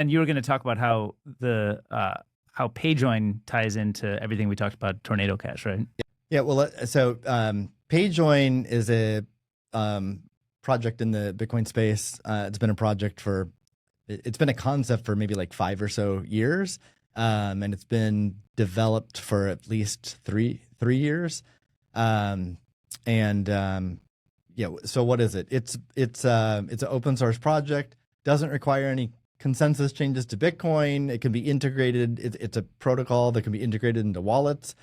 And you were going to talk about how how Payjoin ties into everything we talked about Tornado Cash, right? Yeah. Well, so Payjoin is a project in the Bitcoin space. It's been a project it's been a concept for maybe like 5 or so years, and it's been developed for at least three years. Yeah. So what is it? It's an open source project. Doesn't require any consensus changes to Bitcoin. It can be integrated. It's a protocol that can be integrated into wallets,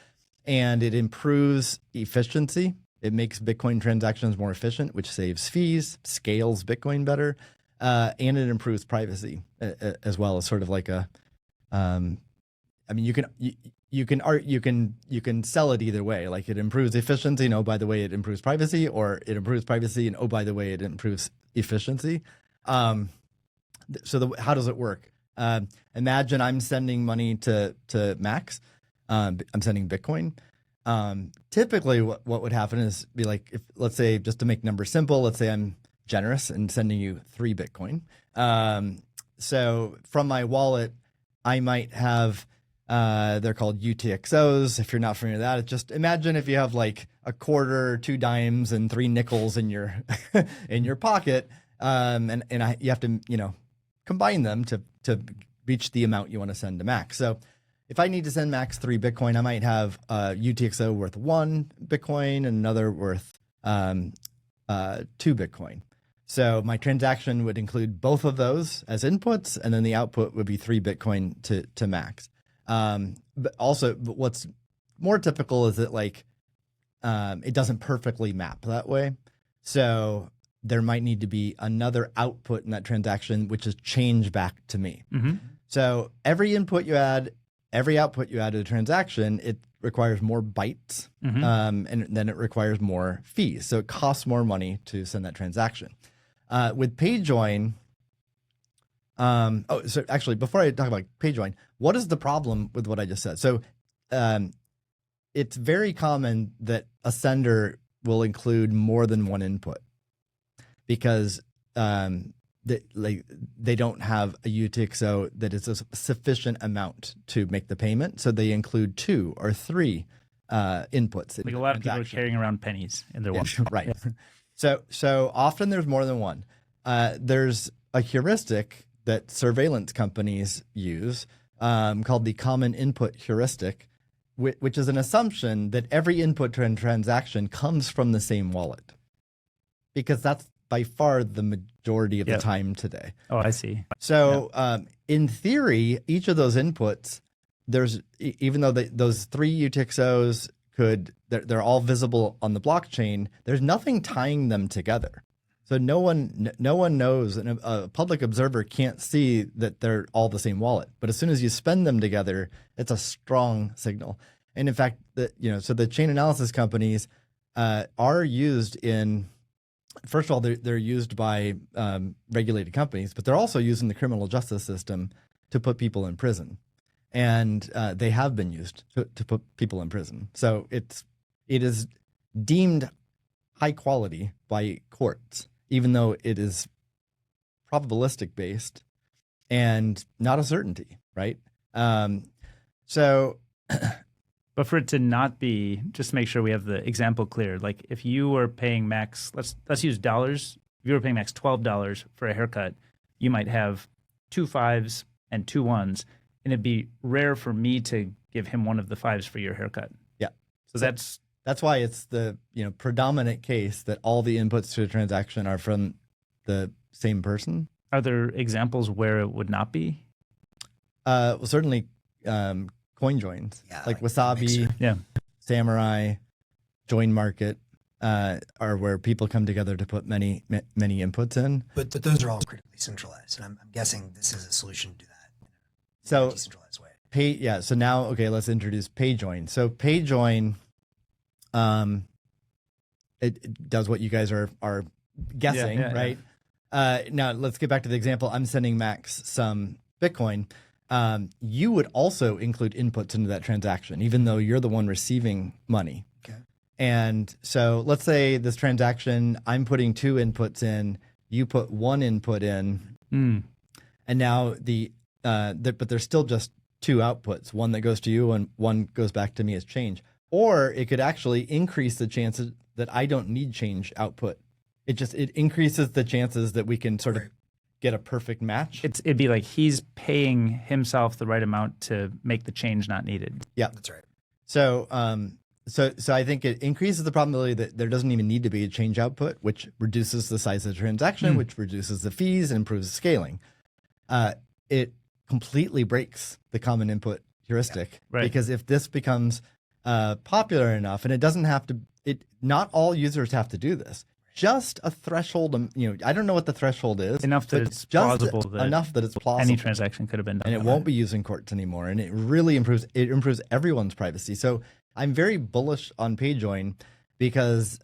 and it improves efficiency. It makes Bitcoin transactions more efficient, which saves fees, scales Bitcoin better, and it improves privacy as well as sort of like a. I mean, you can sell it either way. Like it improves efficiency, and oh, by the way, it improves privacy, or it improves privacy, and oh, by the way, it improves efficiency. So how does it work? Imagine I'm sending money to Max. I'm sending Bitcoin. Typically what would happen is be like, if let's say, just to make numbers simple, let's say I'm generous and sending you 3 Bitcoin. So from my wallet, I might have, they're called UTXOs. If you're not familiar with that, it's just imagine if you have like a quarter, 2 dimes, and 3 nickels in your in your pocket, and you have to combine them to reach the amount you want to send to Max. So if I need to send Max 3 Bitcoin, I might have a UTXO worth 1 Bitcoin and another worth 2 Bitcoin. So my transaction would include both of those as inputs, and then the output would be 3 Bitcoin to Max. But what's more typical is that like it doesn't perfectly map that way. So there might need to be another output in that transaction, which is change back to me. Mm-hmm. So every input you add, every output you add to the transaction, it requires more bytes, mm-hmm. And then it requires more fees. So it costs more money to send that transaction. With Payjoin, so actually, before I talk about Payjoin, what is the problem with what I just said? So it's very common that a sender will include more than one input because they don't have a UTXO that is a sufficient amount to make the payment. So they include 2 or 3 inputs. Like a lot of people are carrying around pennies in their wallet. Right. Yeah. So often there's more than one. There's a heuristic that surveillance companies use called the common input heuristic, which is an assumption that every input to a transaction comes from the same wallet, because that's by far the majority of the time today. Oh, I see. So in theory, each of those inputs, even though those 3 UTXOs they're all visible on the blockchain, there's nothing tying them together. So no one knows, and a public observer can't see that they're all the same wallet. But as soon as you spend them together, it's a strong signal. And in fact, so the chain analysis companies are used in. First of all, they're used by regulated companies, but they're also used in the criminal justice system to put people in prison, and they have been used to put people in prison. So it is deemed high quality by courts, even though it is probabilistic based and not a certainty, right? But for it to not be, just to make sure we have the example clear, like if you were paying Max, let's use dollars. If you were paying Max $12 for a haircut, you might have 2 5s and 2 1s, and it'd be rare for me to give him one of the 5s for your haircut. Yeah. So that's why it's the predominant case that all the inputs to a transaction are from the same person. Are there examples where it would not be? Well, certainly. Coin joins, like Wasabi, Samurai, Join Market, are where people come together to put many inputs in. But those are all critically centralized, and I'm guessing this is a solution to that. So in a decentralized way. So now, let's introduce Payjoin. So Payjoin, it does what you guys are guessing, right? Yeah. Now let's get back to the example. I'm sending Max some Bitcoin. You would also include inputs into that transaction, even though you're the one receiving money. Okay. And so let's say this transaction, I'm putting 2 inputs in, you put 1 input in, and now the but there's still just two outputs, one that goes to you and one goes back to me as change. Or it could actually increase the chances that I don't need change output. It increases the chances that we can sort of get a perfect match. It'd be like he's paying himself the right amount to make the change not needed. Yeah, That's right. So, so I think it increases the probability that there doesn't even need to be a change output, which reduces the size of the transaction, which reduces the fees and improves scaling. It completely breaks the common input heuristic, because if this becomes popular enough, and it doesn't have to, not all users have to do this. Just a threshold, I don't know what the threshold is. Enough that it's plausible. Enough that it's plausible. Any transaction could have been done. And it won't be used in courts anymore. And it really improves everyone's privacy. So I'm very bullish on Payjoin because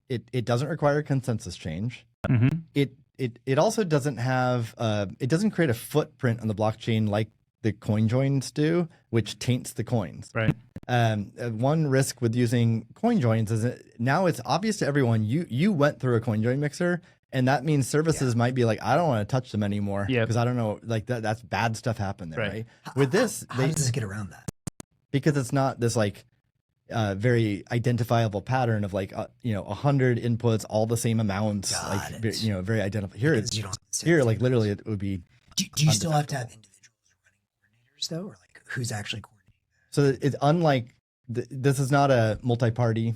it doesn't require consensus change. Mm-hmm. It also doesn't have, it doesn't create a footprint on the blockchain like the coin joins do, which taints the coins. Right. One risk with using coin joins is that now it's obvious to everyone you went through a coin join mixer, and that means services might be like, I don't want to touch them anymore because I don't know, like that's bad stuff happened there, right? With this, how does this get around that? Because it's not this like very identifiable pattern of like 100 inputs, all the same amounts, very identifiable. Here, like literally, it would be. Do you still have to have individuals running coordinators though, or like who's actually coordinating? So it's unlike this is not a multi-party.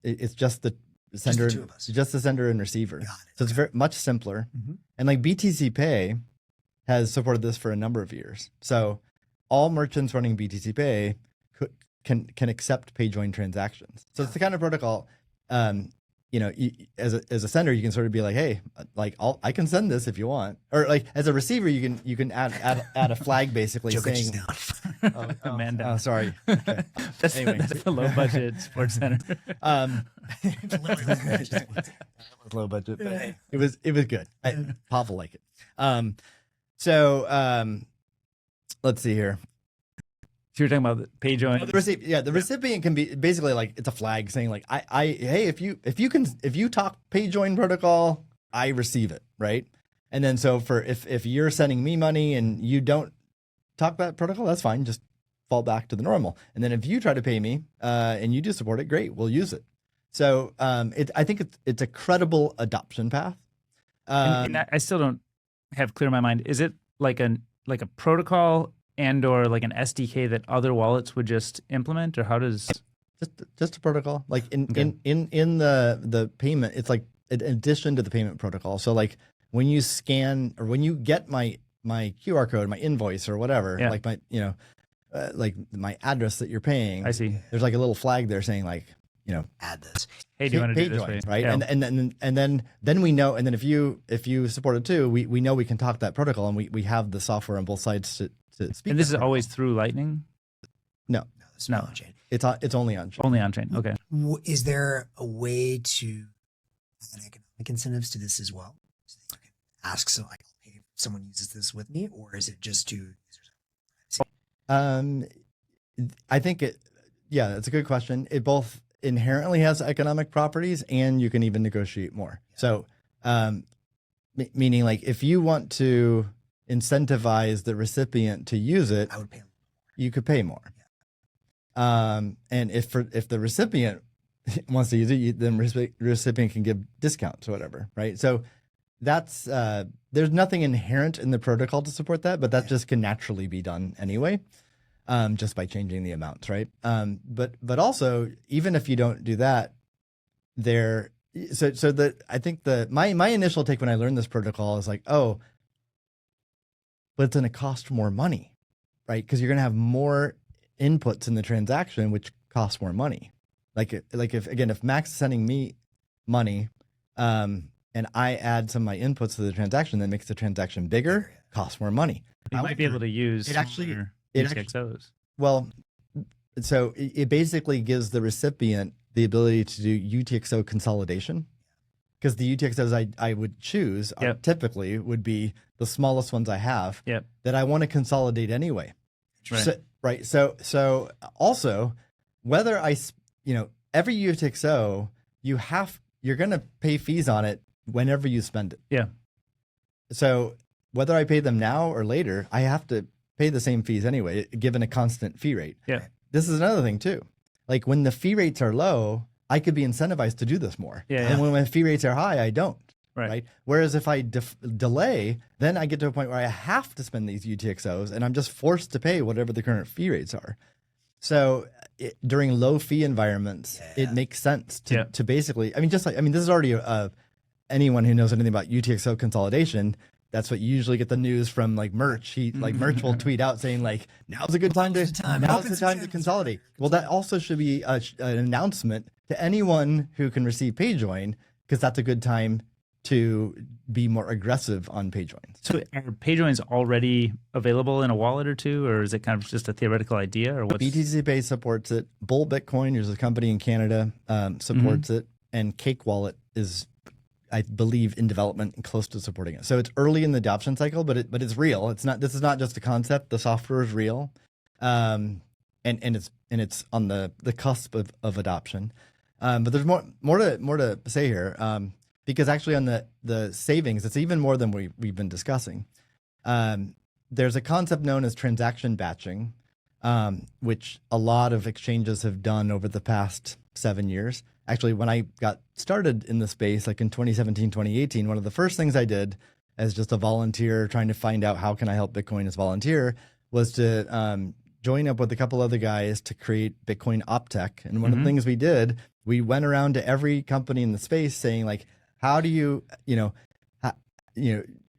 It's just the sender, just the two of us. Just the sender and receiver. So it's very much simpler. Mm-hmm. And like BTC Pay has supported this for a number of years. So all merchants running BTC Pay can accept Payjoin transactions. So it's the kind of protocol. As a sender, you can sort of be like, hey, like I can send this if you want, or like as a receiver, you can add a flag basically saying, Amanda. Oh, sorry. Okay. That's a low budget sports center. Low budget, but hey, it was good. Pop will like it. Let's see here. So you're talking about the Payjoin. The recipient can be basically like it's a flag saying like hey, if you talk Payjoin protocol, I receive it, right? And then so for if you're sending me money and you don't talk that protocol, that's fine, just fall back to the normal. And then if you try to pay me and you do support it, great, we'll use it. So I think it's a credible adoption path. And I still don't have clear in my mind. Is it like a protocol and or like an SDK that other wallets would just implement, or how does just a protocol like in the payment? It's like in addition to the payment protocol. So like when you scan or when you get my QR code, my invoice or whatever, like my like my address that you're paying. I see. There's like a little flag there saying like add this. Hey, do you want to do this? Join, right? Yeah. And then we know. And then if you support it too, we know we can talk that protocol, and we have the software on both sides to speak. And this is protocol. Always through Lightning? No, it's not on chain. It's only on chain. Only on chain. Okay. Is there a way to add economic incentives to this as well? So that you can ask, so like, hey, if someone uses this with me, or is it just to? I think that's a good question. It both inherently has economic properties, and you can even negotiate more. So, meaning like if you want to incentivize the recipient to use it, I would pay more. You could pay more. Yeah. And if the recipient wants to use it, then recipient can give discounts or whatever, right? So that's there's nothing inherent in the protocol to support that, but that just can naturally be done anyway, just by changing the amounts, right? But also even if you don't do that, I think my initial take when I learned this protocol is like, oh, but it's going to cost more money, right? Because you're going to have more inputs in the transaction, which costs more money. Like if Max is sending me money, and I add some of my inputs to the transaction, that makes the transaction bigger, costs more money. You might be able to use UTXOs. Well, so it basically gives the recipient the ability to do UTXO consolidation. Because the UTXOs I would choose typically would be the smallest ones I have that I want to consolidate anyway. Right. So also whether every UTXO you're going to pay fees on it whenever you spend it. Yeah. So whether I pay them now or later, I have to pay the same fees anyway, given a constant fee rate. Yeah. This is another thing too. Like when the fee rates are low, I could be incentivized to do this more. Yeah, And when my fee rates are high, I don't. Right. Whereas if I delay, then I get to a point where I have to spend these UTXOs and I'm just forced to pay whatever the current fee rates are. So during low fee environments, it makes sense to basically, this is already anyone who knows anything about UTXO consolidation. That's what you usually get the news from like Merch. Merch will tweet out saying like, now's a good time to consolidate. Well, that also should be an announcement to anyone who can receive Payjoin, because that's a good time to be more aggressive on Payjoins. So are Payjoins already available in a wallet or two, or is it kind of just a theoretical idea? Or what's... BTC Pay supports it. Bull Bitcoin, there's a company in Canada, supports it. And Cake Wallet is, I believe, in development and close to supporting it. So it's early in the adoption cycle, but it's real. This is not just a concept. The software is real. And it's on the cusp of adoption. But there's more to say here. Because actually on the savings, it's even more than we've been discussing. There's a concept known as transaction batching, which a lot of exchanges have done over the past 7 years. Actually, when I got started in the space, like in 2017, 2018, one of the first things I did as just a volunteer trying to find out how can I help Bitcoin as volunteer was to join up with a couple other guys to create Bitcoin OpTech. And one of the things we did, we went around to every company in the space saying like, how do you,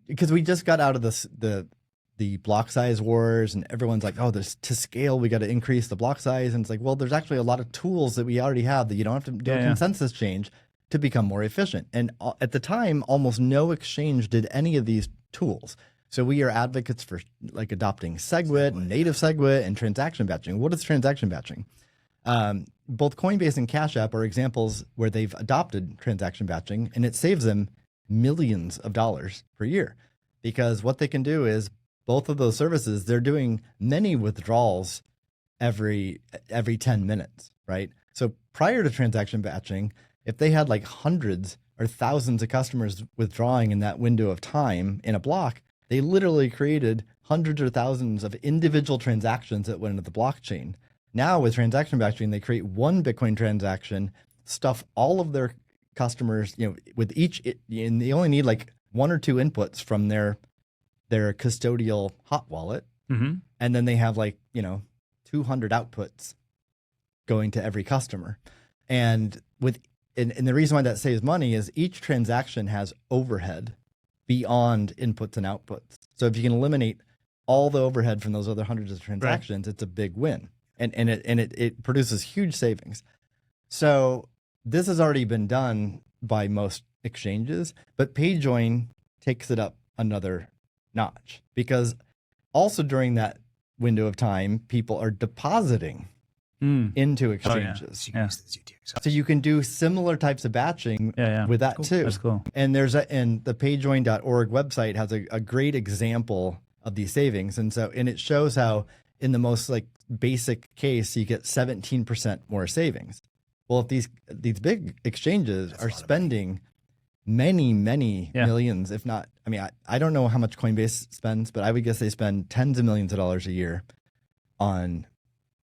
because we just got out of the block size wars and everyone's like, oh, to scale, we got to increase the block size. And it's like, well, there's actually a lot of tools that we already have that you don't have to do a consensus change to become more efficient. And at the time, almost no exchange did any of these tools. So we are advocates for like adopting SegWit and native SegWit and transaction batching. What is transaction batching? Both Coinbase and Cash App are examples where they've adopted transaction batching, and it saves them millions of dollars per year, because what they can do is both of those services, they're doing many withdrawals every 10 minutes, right? So prior to transaction batching, if they had like hundreds or thousands of customers withdrawing in that window of time in a block, they literally created hundreds or thousands of individual transactions that went into the blockchain. Now with transaction batching, they create one Bitcoin transaction, stuff all of their customers, with each, and they only need like one or two inputs from their custodial hot wallet. And then they have like, 200 outputs going to every customer. And the reason why that saves money is each transaction has overhead beyond inputs and outputs. So if you can eliminate all the overhead from those other hundreds of transactions, it's a big win. And it produces huge savings. So this has already been done by most exchanges, but Payjoin takes it up another notch, because also during that window of time, people are depositing into exchanges. So you can do similar types of batching with that too. That's cool. And and the payjoin.org website has a great example of these savings. And it shows how in the most like basic case, you get 17% more savings. Well, if these big exchanges are spending many millions, if not, I don't know how much Coinbase spends, but I would guess they spend tens of millions of dollars a year on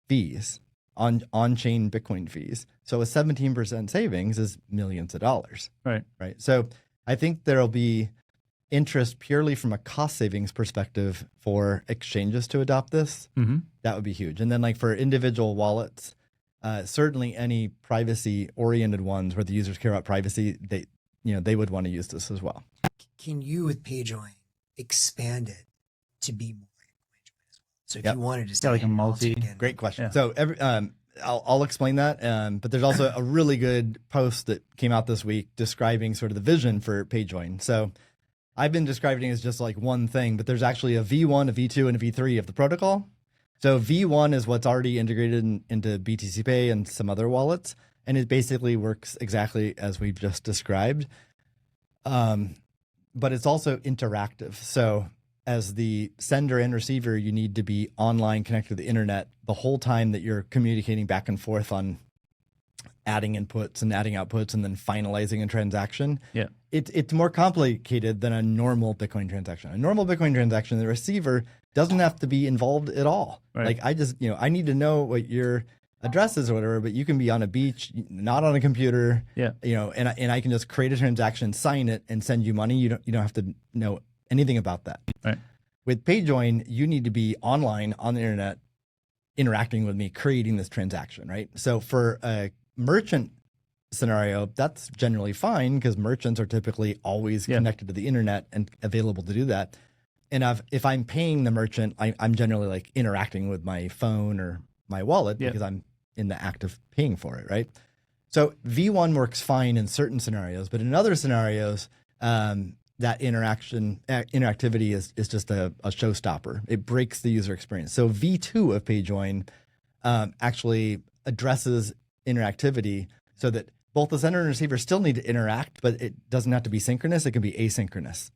fees, on-chain Bitcoin fees. So a 17% savings is millions of dollars. Right. So I think there'll be interest purely from a cost savings perspective for exchanges to adopt this. That would be huge. And then like for individual wallets, certainly any privacy oriented ones where the users care about privacy, they would want to use this as well. Can you with Payjoin expand it to be more like Payjoin as well? So if you wanted to start like a multi, great question. So I'll explain that. But there's also a really good post that came out this week describing sort of the vision for Payjoin. So I've been describing it as just like one thing, but there's actually a V1, a V2, and a V3 of the protocol. So V1 is what's already integrated into BTC Pay and some other wallets, and it basically works exactly as we've just described. But it's also interactive. So as the sender and receiver, you need to be online, connected to the internet the whole time that you're communicating back and forth on adding inputs and adding outputs and then finalizing a transaction. It's more complicated than a normal Bitcoin transaction. A normal Bitcoin transaction, the receiver doesn't have to be involved at all. Right. Like I just, I need to know what your address is or whatever, but you can be on a beach, not on a computer. Yeah. And I can just create a transaction, sign it, and send you money. You don't have to know anything about that. Right. With Payjoin, you need to be online on the internet, interacting with me, creating this transaction, right? So for a merchant scenario, that's generally fine because merchants are typically always connected to the internet and available to do that. And if I'm paying the merchant, I'm generally like interacting with my phone or my wallet because I'm in the act of paying for it, right? So V1 works fine in certain scenarios, but in other scenarios, that interactivity is just a showstopper. It breaks the user experience. So V2 of Payjoin actually addresses interactivity so that both the sender and receiver still need to interact, but it doesn't have to be synchronous. It can be asynchronous.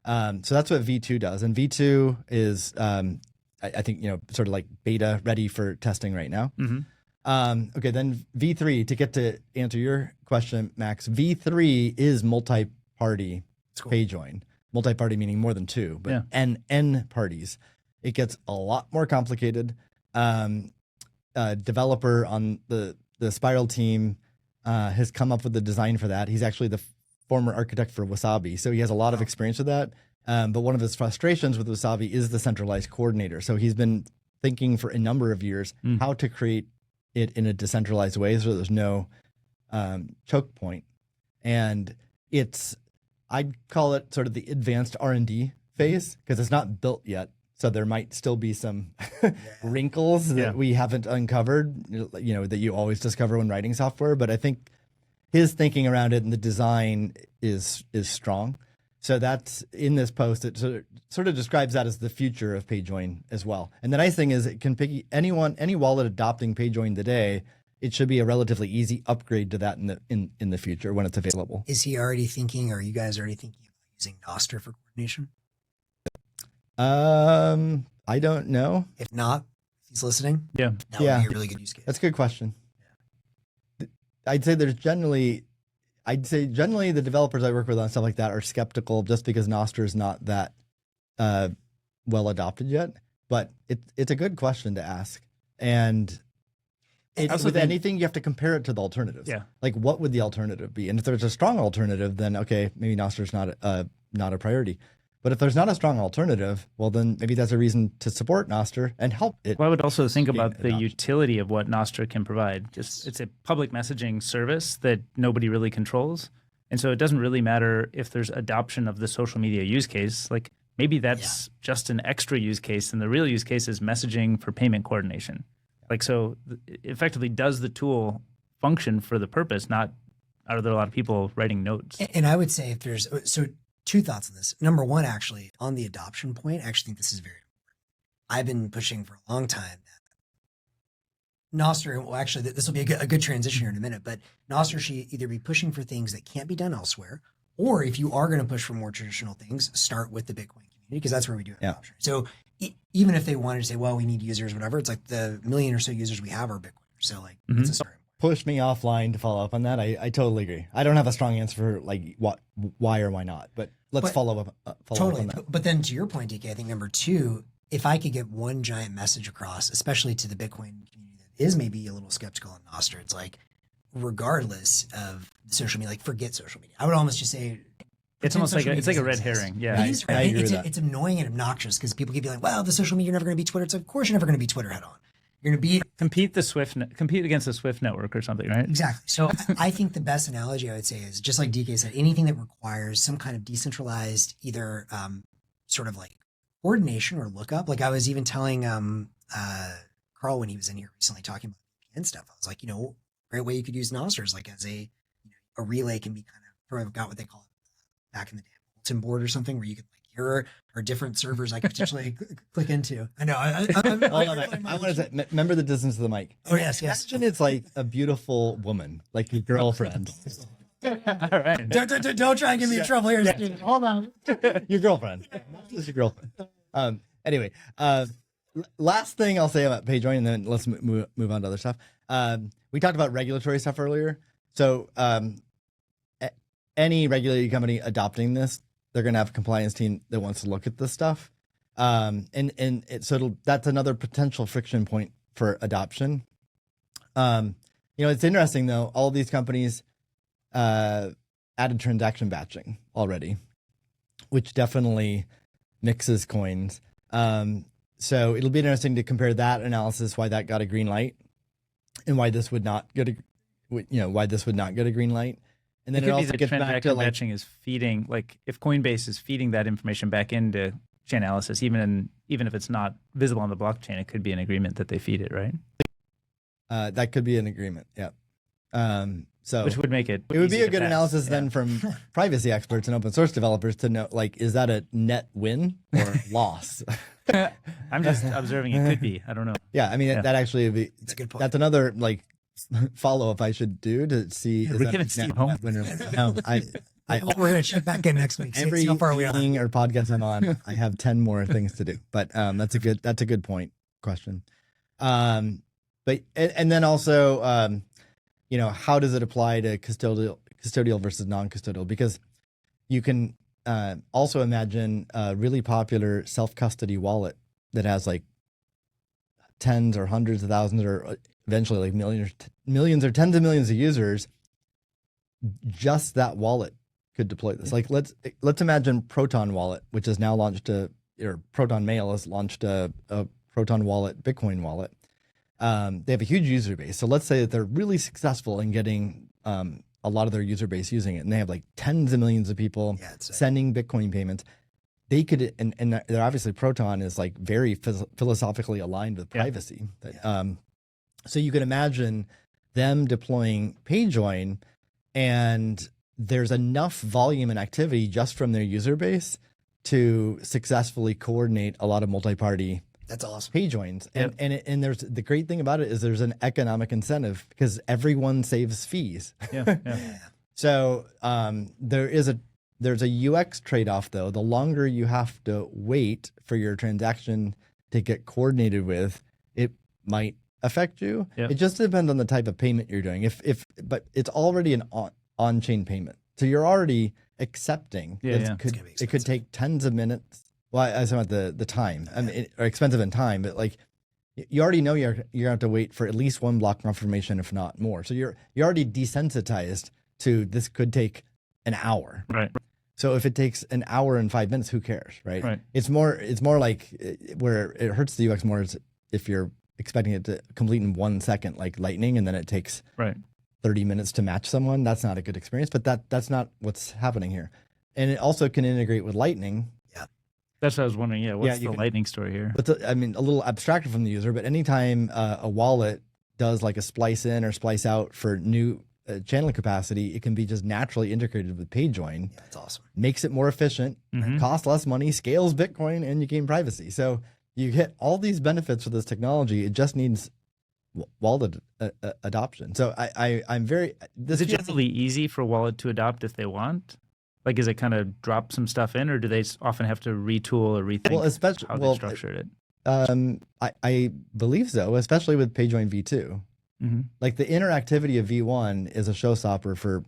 So that's what V2 does. And V2 is, I think, sort of like beta ready for testing right now. Mm-hmm. Okay, then V3, to get to answer your question, Max, V3 is multi-party Payjoin. Multi-party meaning more than two, but N parties. It gets a lot more complicated. Developer on the Spiral team has come up with the design for that. He's actually the former architect for Wasabi, so he has a lot of experience with that. But one of his frustrations with Wasabi is the centralized coordinator. So he's been thinking for a number of years how to create it in a decentralized way so there's no choke point. And I'd call it sort of the advanced R&D phase because it's not built yet. So there might still be some wrinkles that we haven't uncovered, that you always discover when writing software. But I think his thinking around it and the design is strong. So that's in this post. It sort of describes that as the future of Payjoin as well. And the nice thing is it can pick any wallet adopting Payjoin today. It should be a relatively easy upgrade to that in the future when it's available. Is he already thinking, or are you guys already thinking about using Nostr for coordination? I don't know. If not, if he's listening, that would be a really good use case. That's a good question. I'd say generally the developers I work with on stuff like that are skeptical just because Nostr is not that well adopted yet. But it's a good question to ask. And with anything, you have to compare it to the alternatives. Yeah. Like, what would the alternative be? And if there's a strong alternative, then okay, maybe Nostr is not a priority. But if there's not a strong alternative, well, then maybe that's a reason to support Nostr and help it. Well, I would also think about the utility of what Nostr can provide. It's a public messaging service that nobody really controls. And so it doesn't really matter if there's adoption of the social media use case. Like maybe that's just an extra use case, and the real use case is messaging for payment coordination. Like, so effectively, does the tool function for the purpose? Not are there a lot of people writing notes? And I would say if there's two thoughts on this. Number one, actually, on the adoption point, I actually think this is very important. I've been pushing for a long time that Nostr, well, actually, this will be a good transition here in a minute, but Nostr should either be pushing for things that can't be done elsewhere, or if you are going to push for more traditional things, start with the Bitcoin community, because that's where we do adoption. So even if they wanted to say, well, we need users, whatever, it's like the million or so users we have are Bitcoiners. So like, it's a starting point. Push me offline to follow up on that. I totally agree. I don't have a strong answer for like why or why not, but let's follow up on that. But then to your point, DK, I think number two, if I could get one giant message across, especially to the Bitcoin community that is maybe a little skeptical on Nostr, it's like, regardless of social media, like forget social media. I would almost just say it's almost like a red herring. Yeah, I agree with that. It's annoying and obnoxious because people keep being like, well, the social media, you're never going to be Twitter. It's like, of course you're never going to be Twitter head on. You're going to compete against the Swift network or something, right? Exactly. So I think the best analogy I would say is just like DK said, anything that requires some kind of decentralized, either sort of like coordination or lookup. Like I was even telling Carl when he was in here recently talking about VPN stuff. I was like, great way you could use Nostr is like as a relay can be kind of got what they call it back in the day, bulletin board or something where you could like here are different servers I could potentially click into. I know. I want to say, remember the distance of the mic. Oh yes. Imagine it's like a beautiful woman, like your girlfriend. All right. Don't try and get me in trouble here. Yeah. Hold on. Your girlfriend. This is your girlfriend. Anyway, last thing I'll say about Payjoin, and then let's move on to other stuff. We talked about regulatory stuff earlier. So any regulated company adopting this, they're going to have a compliance team that wants to look at this stuff. That's another potential friction point for adoption. It's interesting though, all these companies added transaction batching already, which definitely mixes coins. So it'll be interesting to compare that analysis, why that got a green light and why this would not get a green light. And then it also gets back to matching is feeding, like if Coinbase is feeding that information back into chain analysis, even if it's not visible on the blockchain, it could be an agreement that they feed it, right? That could be an agreement. Yeah. Which would make it. It would be a good analysis then from privacy experts and open source developers to know, like, is that a net win or loss? I'm just observing. It could be. I don't know. Yeah. I mean, that actually would be. That's a good point. That's another like follow up I should do to see. We're giving Steve home. No, we're going to check back in next week. Every how far we are. meeting or podcast I'm on, I have 10 more things to do. But that's a good point. Question. But then also, how does it apply to custodial versus non-custodial? Because you can also imagine a really popular self-custody wallet that has like tens or hundreds of thousands or eventually like millions or tens of millions of users. Just that wallet could deploy this. Like let's imagine Proton Wallet, which has now launched or Proton Mail has launched a Proton Wallet, Bitcoin wallet. They have a huge user base. So let's say that they're really successful in getting a lot of their user base using it, and they have like tens of millions of people sending Bitcoin payments. They could, and they're obviously Proton is like very philosophically aligned with privacy. So you can imagine them deploying Payjoin, and there's enough volume and activity just from their user base to successfully coordinate a lot of multi-party. That's awesome. Payjoins. And there's the great thing about it is there's an economic incentive because everyone saves fees. Yeah. So there's a UX trade-off though. The longer you have to wait for your transaction to get coordinated with, it might affect you. It just depends on the type of payment you're doing. But it's already an on-chain payment. So you're already accepting it could take tens of minutes. Well, I was talking about the time. I mean, or expensive in time, but like you already know you're gonna have to wait for at least one block confirmation, if not more. So you're already desensitized to this could take an hour. Right. So if it takes an hour and 5 minutes, who cares, right? Right. It's more like where it hurts the UX more is if you're expecting it to complete in 1 second, like lightning, and then it takes 30 minutes to match someone. That's not a good experience, but that's not what's happening here. And it also can integrate with Lightning. That's what I was wondering. Yeah, what's the Lightning story here? But a little abstracted from the user, but anytime a wallet does like a splice in or splice out for new channel capacity, it can be just naturally integrated with Payjoin. Yeah, that's awesome. Makes it more efficient, costs less money, scales Bitcoin, and you gain privacy. So you get all these benefits with this technology. It just needs wallet adoption. So I'm very. Is it generally easy for wallet to adopt if they want? Like, is it kind of drop some stuff in, or do they often have to retool or rethink how they structured it? I believe so, especially with Payjoin V2. Like the interactivity of V1 is a showstopper for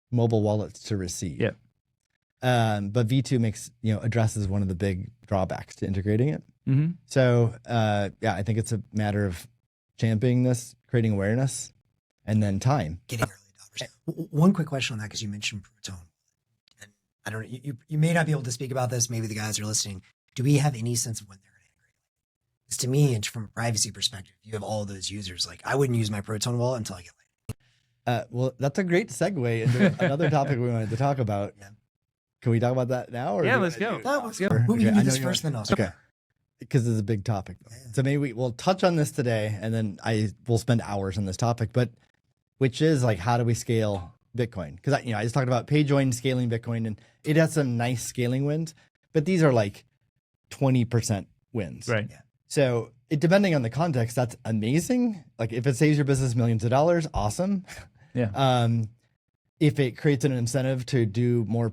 mobile wallets to receive. Yeah. But V2 addresses one of the big drawbacks to integrating it. So I think it's a matter of championing this, creating awareness, and then time. Getting early adopters. One quick question on that, because you mentioned Proton, and I don't know, you may not be able to speak about this. Maybe the guys are listening. Do we have any sense of when they're going to integrate? Because to me, and from a privacy perspective, you have all those users. Like, I wouldn't use my Proton wallet until I get Lightning. Well, that's a great segue into another topic we wanted to talk about. Yeah. Can we talk about that now? Or let's go. Let's go. Who can do this first, then also? Okay. Because it's a big topic. Yeah. So maybe we'll touch on this today, and then we'll spend hours on this topic, which is like, how do we scale Bitcoin? Because I just talked about Payjoin scaling Bitcoin, and it has some nice scaling wins, but these are like 20% wins. Right. Yeah. So depending on the context, that's amazing. Like if it saves your business millions of dollars, awesome. Yeah. If it creates an incentive to do more